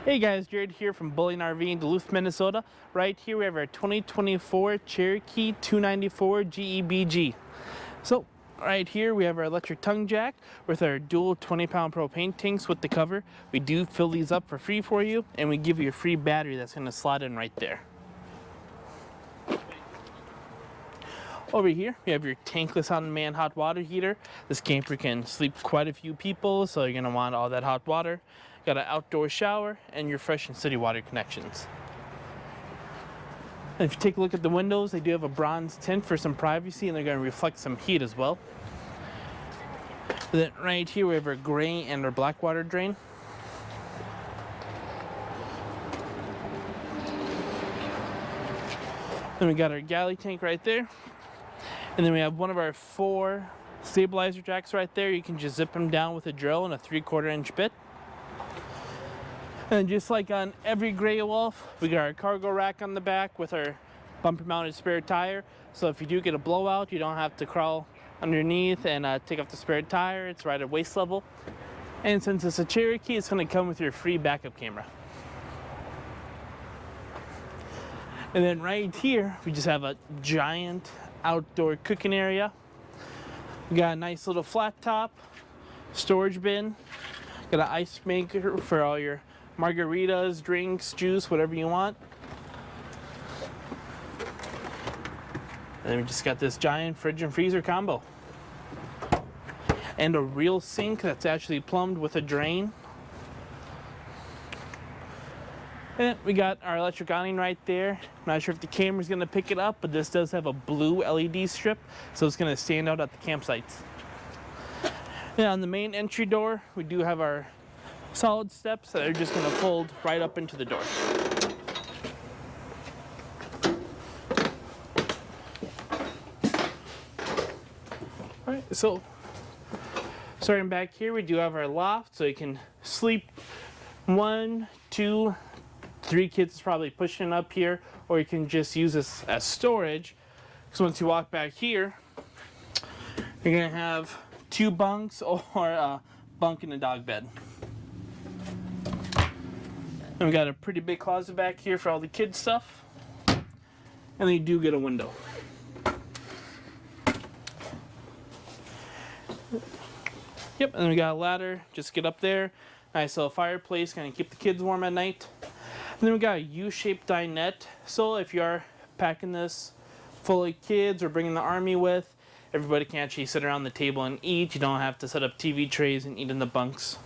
Hey guys, Jarrett here from Bowling RV in Duluth, Minnesota. Right here we have our 2024 Cherokee 294 GEBG. So right here we have our electric tongue jack with our dual 20-pound propane tanks with the cover. We do fill these up for free for you, and we give you a free battery that's going to slide in right there. Over here, we have your tankless on-demand hot water heater. This camper can sleep quite a few people, so you're gonna want all that hot water. Got an outdoor shower and your fresh and city water connections. And if you take a look at the windows, they do have a bronze tint for some privacy, and they're gonna reflect some heat as well. Then right here, we have our gray and our black water drain. Then we got our galley tank right there. And then we have one of our 4 stabilizer jacks right there. You can just zip them down with a drill and a 3/4 inch bit. And just like on every Grey Wolf, we got our cargo rack on the back with our bumper mounted spare tire. So if you do get a blowout, you don't have to crawl underneath and take off the spare tire. It's right at waist level. And since it's a Cherokee, it's going to come with your free backup camera. And then right here, we just have a giant outdoor cooking area. We got a nice little flat top, storage bin, got an ice maker for all your margaritas, drinks, juice, whatever you want. And then we just got this giant fridge and freezer combo. And a real sink that's actually plumbed with a drain. And we got our electric awning right there. I'm not sure if the camera's gonna pick it up, but this does have a blue LED strip, so it's gonna stand out at the campsites. And on the main entry door, we do have our solid steps that are just gonna fold right up into the door. All right, so starting back here, we do have our loft, so you can sleep 1, 2, 3 kids is probably pushing up here, or you can just use this as storage. So once you walk back here, you're gonna have 2 bunks or a bunk and a dog bed. And we got a pretty big closet back here for all the kids stuff. And then you do get a window. Yep, and then we got a ladder, just get up there. Nice little fireplace, gonna keep the kids warm at night. And then we got a U-shaped dinette. So if you are packing this full of kids or bringing the army with, everybody can actually sit around the table and eat. You don't have to set up TV trays and eat in the bunks.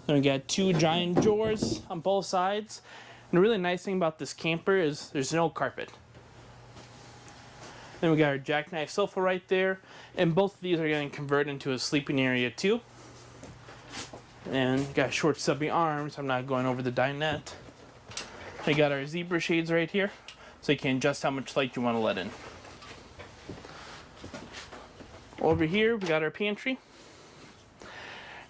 Then we got 2 giant drawers on both sides. And the really nice thing about this camper is there's no carpet. Then we got our jackknife sofa right there. And both of these are going to convert into a sleeping area too. And got short stubby arms. I'm not going over the dinette. We got our zebra shades right here, so you can adjust how much light you want to let in. Over here we got our pantry.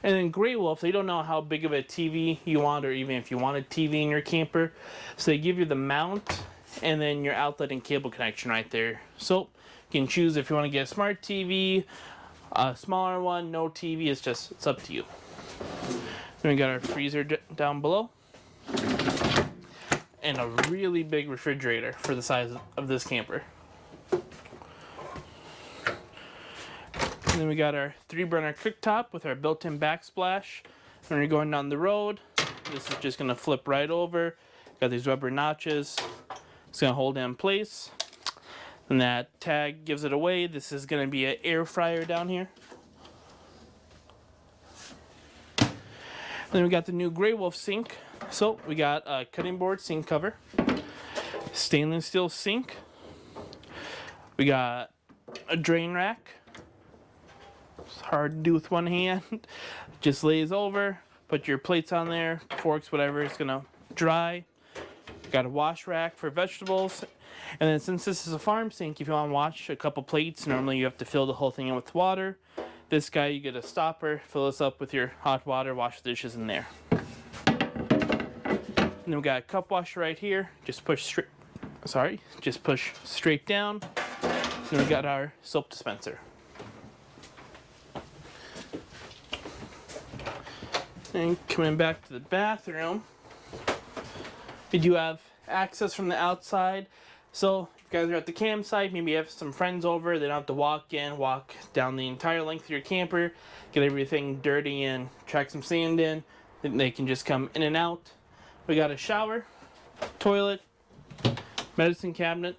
And then Grey Wolf, they don't know how big of a TV you want, or even if you want a TV in your camper. So they give you the mount and then your outlet and cable connection right there. So you can choose if you want to get a smart TV, a smaller one, no TV. It's up to you. Then we got our freezer down below. And a really big refrigerator for the size of this camper. And then we got our 3-burner cooktop with our built-in backsplash. When you're going down the road, this is just gonna flip right over. Got these rubber notches. It's gonna hold it in place. And that tag gives it away. This is gonna be an air fryer down here. Then we got the new Grey Wolf sink. So we got a cutting board sink cover, stainless steel sink. We got a drain rack. It's hard to do with one hand. Just lays over. Put your plates on there, forks, whatever. It's gonna dry. Got a wash rack for vegetables. And then since this is a farm sink, if you want to wash a couple plates, normally you have to fill the whole thing in with water. This guy, you get a stopper, fill this up with your hot water, wash the dishes in there. And then we got a cup washer right here. Just push straight down. Then we got our soap dispenser. And coming back to the bathroom, we do have access from the outside. So if you guys are at the campsite, maybe you have some friends over, they don't have to walk down the entire length of your camper, get everything dirty and track some sand in. Then they can just come in and out. We got a shower, toilet, medicine cabinet,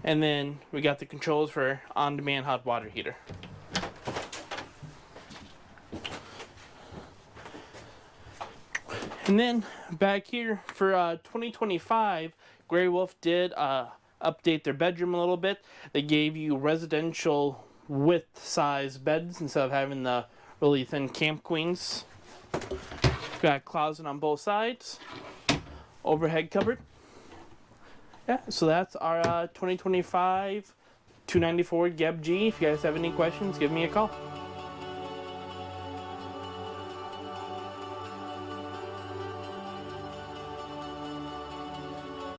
and then we got the controls for on-demand hot water heater. And then back here for 2025, Grey Wolf did update their bedroom a little bit. They gave you residential width size beds instead of having the really thin camp queens. Got a closet on both sides, overhead cupboard. Yeah, so that's our 2025 294 GVWR. If you guys have any questions, give me a call.